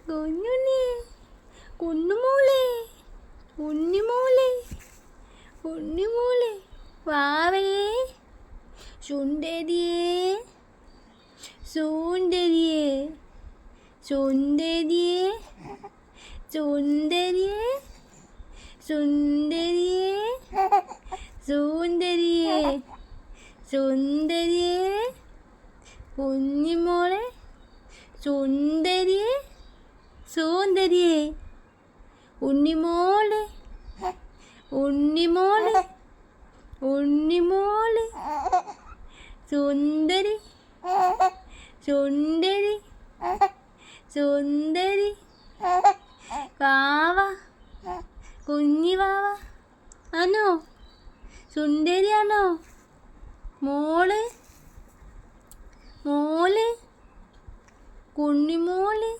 കുഞ്ഞുണ്ണി, കുന്നുമോളെ, ഉണ്ണിമോളെ, ഉണ്ണിമോളെ, വാവേ, സുന്ദരിയേ, സുന്ദരിയേ, സുന്ദരിയേ, സുന്ദരിയേ, സുന്ദരിയേ, സുന്ദരിയേ, സുന്ദരിയേ, കുഞ്ഞിമോളെ, സുന്ദരിയേ, സുന്ദരിയേ, ഉണ്ണിമോളെ, ഉണ്ണിമോളെ, ഉണ്ണിമോളെ, സുന്ദരി, സുന്ദരി, സുന്ദരി, വാവ, കുഞ്ഞി വാവ ആണോ? സുന്ദരിയാണോ? മോള്, മോള്, കുഞ്ഞിമോള്.